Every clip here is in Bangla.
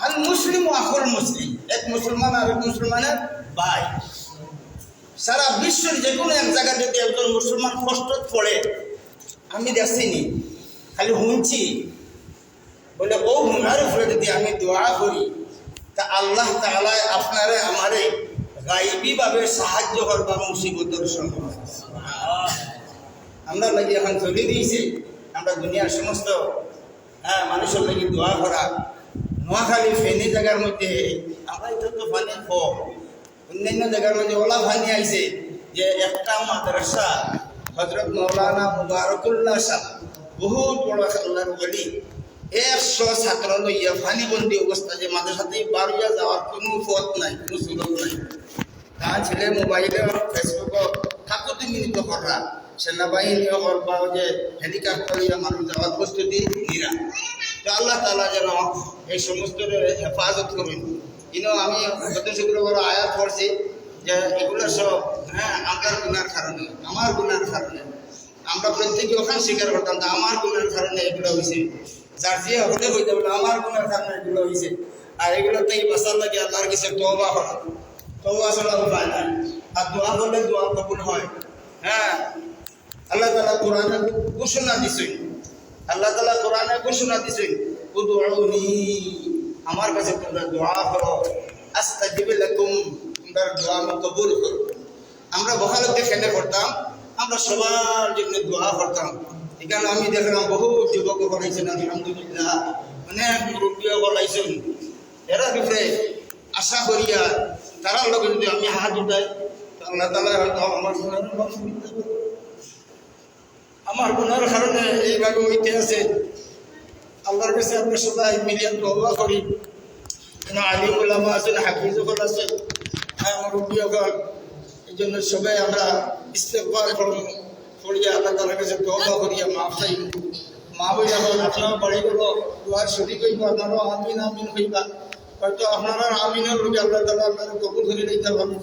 আল মুসলিম আখুল মুসলিম, এক মুসলমান আর এক মুসলমানের ভাই। সারা বিশ্বের যে কোনো এক জায়গায় যদি একজন মুসলমান কষ্ট পড়ে, আমি দেখছিনি, খালি শুনছি, বলে ও হুনার উপরে যদি আমি দোয়া করি তা আল্লাহ তাআলা আপনারে আমারে গাইবীভাবে সাহায্য করবা মুসিবতের সময়। আমরা লাগি এখন চলে দিয়েছে, আমরা দুনিয়ার সমস্ত মানুষের লাগি দোয়া করা। নোয়াখালী ফেনী জায়গার মধ্যে আমরা এটা তো পানি কম, অন্যান্য জায়গার মধ্যে ওলা পানি আইছে যে একটা মাদ্রাসা হযরত মাওলানা মুবারকুল্লাহ শাহ বহুত বড় আল্লাহর ওলি, 100 ছাত্র লইয়া পানিবন্দি অবস্থা, যে মাদ্রাসাতে বাড়িয়া যাওয়ার কোনো পথ নাই, কোনো সুযোগ নাই। তার ছেলে মোবাইলে ফেসবুকে কাকুতি মিনিত করা, সেনাবাহিনীও করবা যে হেলিকপ্টার ইয়া মানুষ যাওয়ার প্রস্তুতি নিরা। তো আল্লাহ তাআলা যেন এই সমস্ত হেফাজত করুন। কিন্তু আমি গত শুক্রবার আয়াত পড়ছি যে এগুলো সব আমার গুনার কারণে, আমার গুনার কারণে। আমরা প্রত্যেকে ওখানে স্বীকার করতাম যে আমার গুনার কারণে এগুলো হয়েছে, যার যে হতে হইতে বলে আমার গুনার কারণে এগুলো হয়েছে। আর এগুলো থেকে বাঁচার লাগে আল্লাহর কাছে তওবা করা, তওবা ছাড়া উপায় নাই। আর দোয়া করলে দোয়া কবুল হয়। আল্লাহ তাআলা কোরআনে ঘোষণা দিছেন, আল্লাহ তাআলা কোরআনে ঘোষণা দিছেন, উদউনি, আমার কাছে তোমরা দোয়া করো, আস্তাজিব লাকুম, তোমরা দোয়া আমি কবুল করব। আমরা বহালতে খেলে করতাম, আমরা সবার জন্য দোয়া করতাম। এখানে আমি দেখলাম বহু যুবক করাইছেন, আলহামদুলিল্লাহ, অনেক মুরব্বীও বলাইছেন। এরা বিষয়ে আশা করিয়া তারা লোক যদি আমি হাত উঠাই, আল্লাহ তাআলা হয়তো আমার গুনার কারণে এইভাবে হইতে আছে। আল্লাহর কাছে আমরা সবাই মিলিয়ে তওবা করি। আলিম উলামা আছেন, হাফিজ আছেন, মুরব্বী হল, এই জন্য সবাই আমরা ইস্তেগফার করিয়া আল্লাহ তাআলার কাছে তওবা করিয়া মাফ চাই। মা বইলা হল আপনার বাড়িগুলো দোয়ার শরীক হইব, আপনারও আমিন আমিন হইবা। হয়তো আপনারা আমিনের লোকে আল্লাহ তাআলা আপনারা কবুল করে নিতে পারবেন।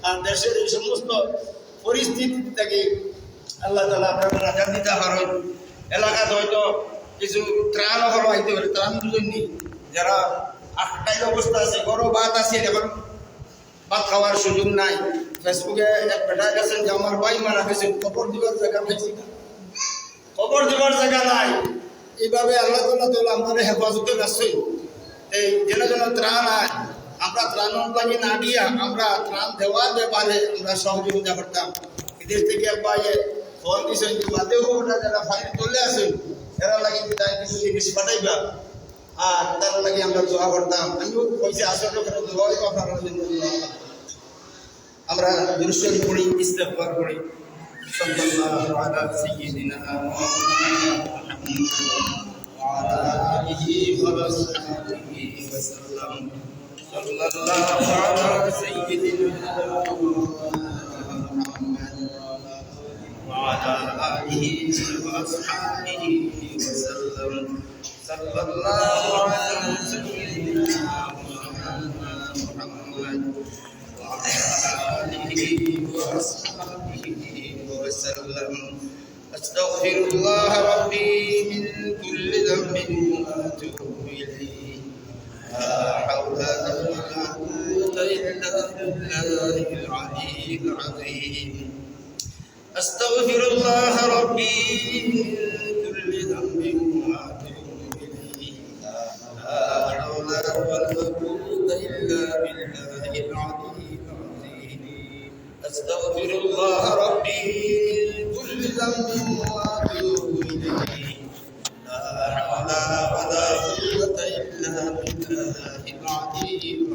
আর দেশের এই সমস্ত পরিস্থিতি থেকে আল্লাহ তাআলা আপনারা নাজাত দিতে পারেন। এলাকাতে হয়তো কিছু ত্রাণ হলো আইতে পারে, ত্রাণ দুজনই যারা আটটাই অবস্থা আছে, বড় বাত আছে, এখন ভাত খাওয়ার সুযোগ নাই। ফেসবুকে এক বেটা গেছেন যে আমার ভাই মারা গেছে, কবর দিবার জায়গা পেয়েছি, কবর দিবার জায়গা নাই। এইভাবে আল্লাহ তাআলা আমাদের হেফাজতে রাখছে। এই যেন যেন ত্রাণ হয়, আমরা ত্রাণ লাগি না দিয়া আমরা ত্রাণ দেওয়ার ব্যাপারে আমরা সহযোগিতা করতাম। বিদেশ থেকে একবার ফোন দিয়েছেন যে বাদেও ওটা যারা ফাইল চলে আসেন এরা লাগি তাই কিছু জিনিস পাঠাইবা, আর তারা লাগি আমরা দোয়া করতাম। আমিও কইছি আসলে দোয়াই আপনারা জন্য আমরা দুরূদ পড়ি, ইস্তেগফার করি। সাল্লাল্লাহু আলা সাইয়্যিদিনা মুহাম্মাদ ওয়া আলা আলিহি ওয়া সাহবিহি ওয়া সাল্লাম। সাল্লাল্লাহু আলা সাইয়্যিদিনা মুহাম্মাদ ওয়া আলা আলিহি ওয়া সাহবিহি ওয়া সাল্লাম। সাল্লাল্লাহু আলা সাইয়্যিদিনা মুহাম্মাদ وسلم. أستغفر الله ربي من كل ذنب وأتوب إليه. لا حول ولا قوة إلا بالله العلي العظيم. أستغفر الله ربي من كل ذنب وأتوب إليه. لا حول ولا قوة إلا بالله العلي. أستغفر الله ربي من كل ذنب وأتوب إليه. لا حول ولا قوة إلا بالله العلي العظيم.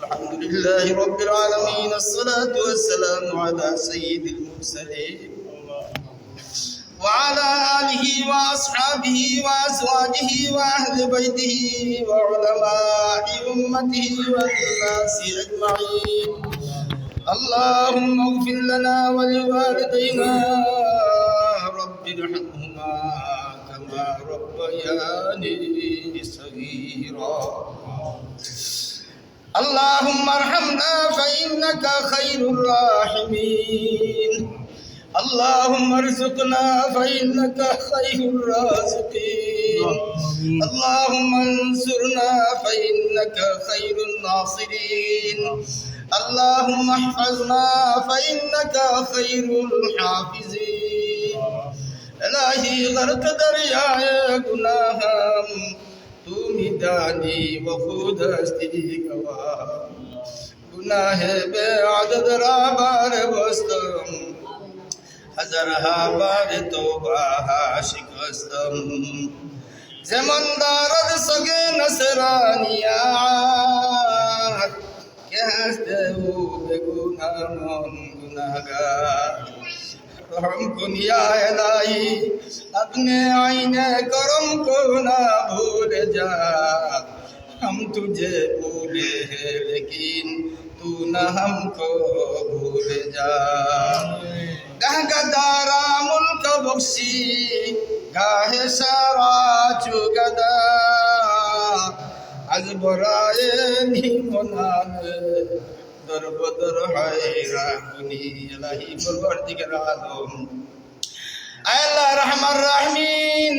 الحمد لله رب العالمين. الصلاة والسلام على سيد المرسلين وعلى آله وأصحابه وأزواجه وأهل بيته وعلماء أمته والناس أجمعين. اللهم اغفر لنا ولوالدينا رب ارحمهما كما ربياني صغيرا. اللهم ارحمنا فإنك خير الراحمين. اللهم ارزقنا فإنك خير الرازقين اللهم انصرنا فإنك خير الناصرين اللهم احفظنا فإنك خير الحافظين الہی غرق دریائے گناہ تو میدانی وفود ہستی گواہ گناہ بے عدد رابار بستم ہزارہا بار توبہ شکستم زمن دارد سگے نصرانیات کہ ہستے ہو بے گناہ من گناہگار رحم کن یا الہی اپنے آئین کرم کو نہ بھول جا ہم تجھے بھولے ہیں لیکن تو نہ ہم کو بھول جا گاہ گدارا ملک بخشی گاہ سارا چگدا از برائے نیمونان در بدر حیرانی الہی پروردگار عالم আয় আল্লাহ রহমান রহিম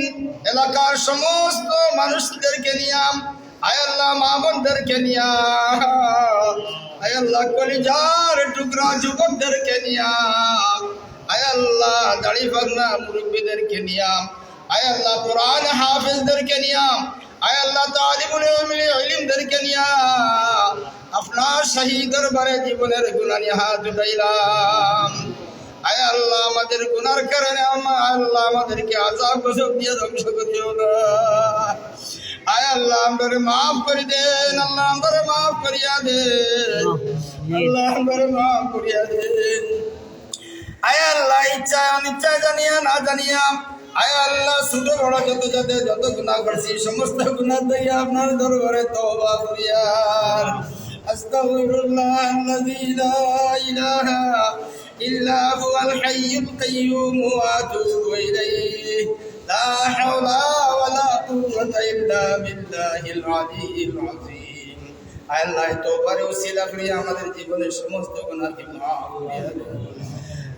এলাকার সমস্ত মানুষদেরকে নিয়াম আয় আল্লাহ মা বোনদেরকে নিয়াম আয় আল্লাহ কলিজার টুকরা যুবকদেরকে নিয়াম আয় আল্লাহ দাড়ি পাগনা মুরব্বীদেরকে নিয়াম আয় আল্লাহ কোরআন হাফেজদেরকে নিয়াম আয় আল্লাহ তালিবুল ইলমদেরকে নিয়াম আপনার শাহী দরবারে জীবনের গুনাহ নিয়ে হাত উঠাইলাম আয় আল্লাহ আমাদের গুনার কারণে আল্লাহ আমাদেরকে আযাব গজব দিয়ে ধ্বংস করিও না আয় আল্লাহ আমাদের মাফ করে দেন আল্লাহ আমাদের মাফ করিয়া দেন আল্লাহ আমাদের মাফ করিয়া দেন আয় আল্লাহ ইচ্ছা অনিচ্ছা জানিয়া না জানিয়া আয় আল্লাহ ছোট বড় যত গুনাহ করছি সমস্ত গুনাহ থেকে আপনার দরবারে তওবা করিয়া আস্তাগফিরুল্লাহ আল্লাযী লা ইলাহা إلا هو الحي القيوم وأتوب إليه لا حول ولا قوة إلا بالله العلي العظيم আল্লাহ তোবারে ওসিলা করে আমাদের জীবনের সমস্ত গুনাহকে মাফ করিয়া দেন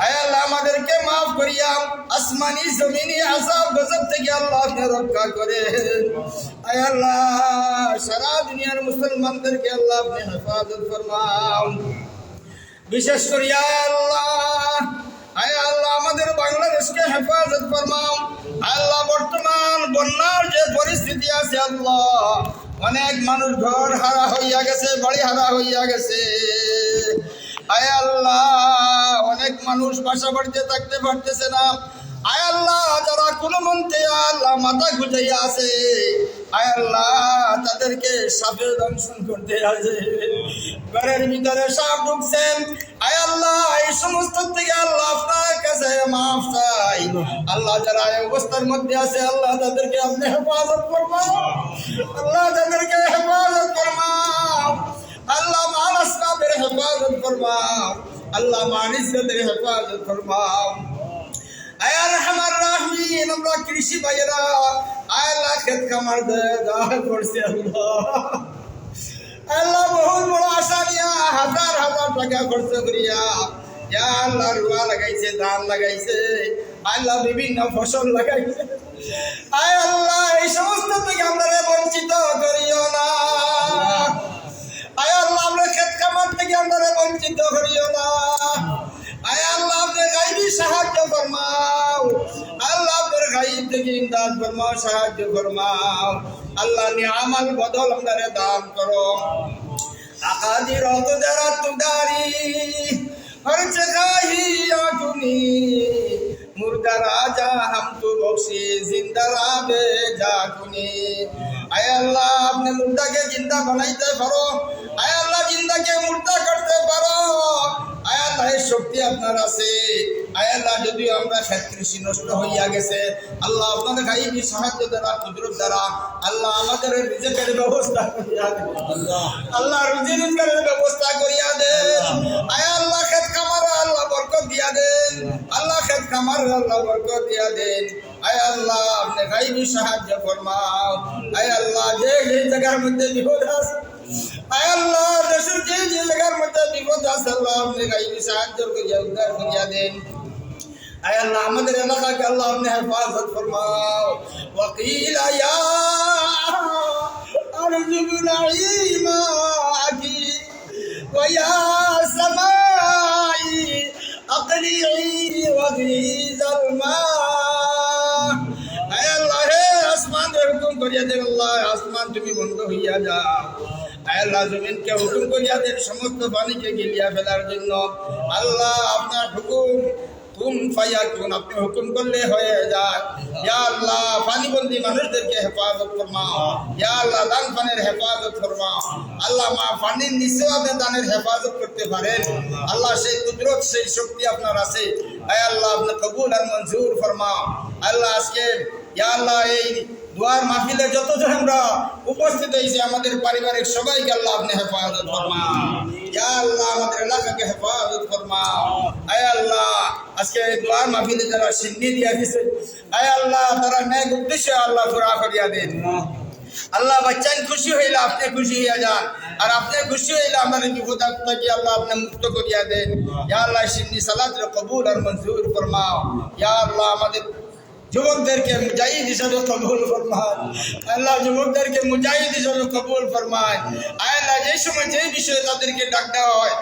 আয় আল্লাহ আমাদেরকে মাফ করিয়া আসমানি জমিনি আযাব গজব থেকে আল্লাহ আপনি রক্ষা করেন আয় আল্লাহ সারা দুনিয়ার মুসলমানদেরকে আল্লাহ আপনি হেফাজত ফরমাও বিশেষ করে আয় আল্লাহ আমাদের বাংলাদেশকে হেফাজত ফরমাও আল্লাহ বর্তমান বন্যার যে পরিস্থিতি আছে আল্লাহ অনেক মানুষ ঘর হারা হইয়া গেছে বাড়ি হারা হইয়া গেছে আয় আল্লাহ অনেক মানুষ বাসা বাড়িতে থাকতে পারতেছে না আয় আল্লাহ যারা কোনো মন্ত্রে আল্লাহ মাথা গুজাইয়া আছে আয় আল্লাহ তাদেরকে সাপে দংশন করতে আছে ঘরের ভিতরে সাপ ঢুকছেন আয় আল্লাহ এই সমস্ত থেকে আল্লাহ আপনার কাছে মাফ চাই আল্লাহ যারা এই অবস্থার মধ্যে আছে আল্লাহ তাদেরকে আপনি হেফাজত ফরমাও আল্লাহ তাদেরকে হেফাজত ফরমাও আল্লাহ মান আসবাবের হেফাজত ফরমাও আল্লাহ মান ইজ্জতের হেফাজত ফরমাও আয় রহমান রহিম আমরা কৃষি ভাইয়েরা আয় আল্লাহ খেত খামার দান করছি আল্লাহ আল্লাহ বহুত বড় আশা নিয়া হাজার হাজার টাকা খরচ করিয়া ইয়া আল্লাহ রুয়া লাগাইছে ধান লাগাইছে আল্লাহ বিভিন্ন ফসল লাগাইছে আয় আল্লাহ এই সমস্ত থেকে আমরা বঞ্চিত করিও না আয় আল্লাহ আমরা খেত খামার থেকে আমরা বঞ্চিত করিও না আয় আল্লাহ আপনি গাইবি সাহায্য ফরমাও আল্লাহ আপনার গাইব থেকে ইমদাদ ফরমাও সাহায্য ফরমাও আল্লাহ নিয়ামত বদল আমাদের দান করো আকাদির যারা তুদারি हर जगह ही आटुनी मुर्दा राजा हम तो बख्शे जिंदा राबे जाटुनी आय अल्लाह आपने मुर्दा के जिंदा बनाइते पारो आय अल्लाह जिंदा के मुर्दा करते पारो आय अल्लाह এই শক্তি আপনার আছে আয় আল্লাহ যদি আমরা খেত কৃষি নষ্ট হইয়া গেছে আল্লাহ আপনাদের গাইবি সাহায্য দ্বারা কুদরত দ্বারা আল্লাহ আমাদের রিজিকের ব্যবস্থা করিয়া দেন আল্লাহ রুজি রোজগারের ব্যবস্থা করিয়া দেন আয় আল্লাহ খেত খামার আল্লাহ বরকত দিয়া দেন আল্লাহ খেত খামার আল্লাহ বরকত দিয়া দেন আয় আল্লাহ আপনি গাইবি সাহায্য ফরমাও আয় আল্লাহ যে জায়গার মধ্যে বিপদ আছে আয় আল্লাহ দেশের যে জায়গার মধ্যে বিপদ আছে আল্লাহ আপনি গাইবি সাহায্য করিয়া উদ্ধার করিয়া দেন আয় আল্লাহ আমাদের এলাকাকে আল্লাহ আপনি হেফাজত ফরমাও। ওয়াকিল ইয়া আরজু নাঈমাকি ওয়া ইয়া সামাই আকলিই ওয়াগিজাল মা। আয় আল্লাহ হে আসমান হুকুম করিয়া দেন, আল্লাহ আসমান তুমি বন্ধ হইয়া যাও। আয় আল্লাহ জমিনকে হুকুম করিয়া দেন সমস্ত পানিকে গিলিয়া ফেলার জন্য। আল্লাহ আপনার হুকুম তুম ফায়াকুন, আপনি হুকুম করলে হয়ে যায়। ইয়া আল্লাহ পানিবন্দী মানুষদেরকে হেফাজত ফরমাও। ইয়া আল্লাহ দান পানের হেফাজত ফরমাও। আল্লাহ মা পানির নিচেও আপনি দানের হেফাজত করতে পারেন। আল্লাহ সেই কুদরত সেই শক্তি আপনার আছে। আয় আল্লাহ আপনি কবুল আর মঞ্জুর ফরমাও। আল্লাহ আজকে ইয়া আল্লাহ এই দুয়ার মাহফিলে যতজন আমরা উপস্থিত হয়েছি আমাদের পারিবারিক সবাইকে আল্লাহ আপনি হেফাজত ফরমাও। ইয়া আল্লাহ আমাদের এলাকাকে হেফাজত ফরমাও। আয় আল্লাহ আজকে দুয়ার মাহফিলে যারা সিন্নি দিয়া দিছে, আয় আল্লাহ তারা ন্যায় উদ্দেশ্যে আল্লাহ পুরা করিয়া দেন। আল্লাহ বাচ্চান খুশি হইলে আপনি খুশি হইয়া যান, আর আপনি খুশি হইলে আমাদের বিপদ থেকে আল্লাহ আপনি মুক্ত করিয়া দেন। ইয়া আল্লাহ সিন্নি সালাতের কবুল আর মঞ্জুর ফরমাও। ইয়া আল্লাহ আমাদের যুবকদেরকে মুজাহিদ হিসাবে কবুল ফরমান। আল্লাহ যুবকদেরকে মুজাহিদ হিসাবে কবুল ফরমান। আয় আল্লাহ যে সময় যে বিষয়ে তাদেরকে ডাক দেওয়া হয়,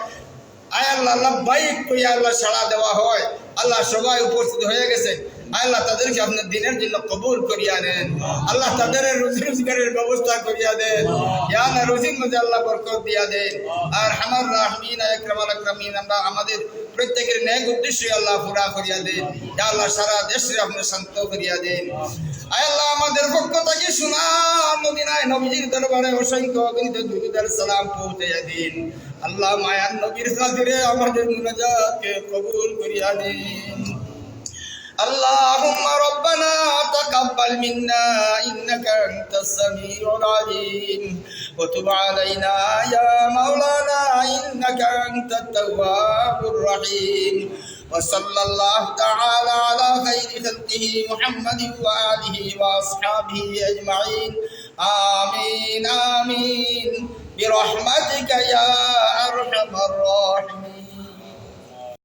আয় আল্লাহ লাব্বাইক কইয়া আল্লাহ সাড়া দেওয়া হয়, আল্লাহ সবাই উপস্থিত হয়ে গেছেন। আল্লাহ তাদেরকে আপনার দিনের জন্য কবুল করিয়া নেন। আল্লাহ তাদের রুজি রোজগারের ব্যবস্থা করিয়া দেন। ইয়া আল্লাহ রুজির মধ্যে আল্লাহ বরকত দিয়া দেন। আর আমার রাহমিন আকরামাল আকরামিন আমরা আমাদের প্রত্যেকের ন্যায় উদ্দেশ্যে আল্লাহ পুরা করিয়া দেন। ইয়া আল্লাহ সারা দেশে আপনি শান্ত করিয়া দেন। আয় আল্লাহ আমাদের পক্ষ থেকে সুনাম মদিনায় নবীজির দরবারে অসংখ্য অগণিত দুরূদ আর সালাম পৌঁছাইয়া দিন। আল্লাহ মায়ার নবীর খাতিরে আমাদের মুনাজাতকে কবুল করিয়া দিন। اللهم ربنا تقبل منا إنك أنت السميع العليم وتب علينا يا مولانا إنك أنت التواب الرحيم وصلى الله تعالى على خير خلقه محمد وآله وأصحابه أجمعين آمين آمين برحمتك يا أرحم الراحمين.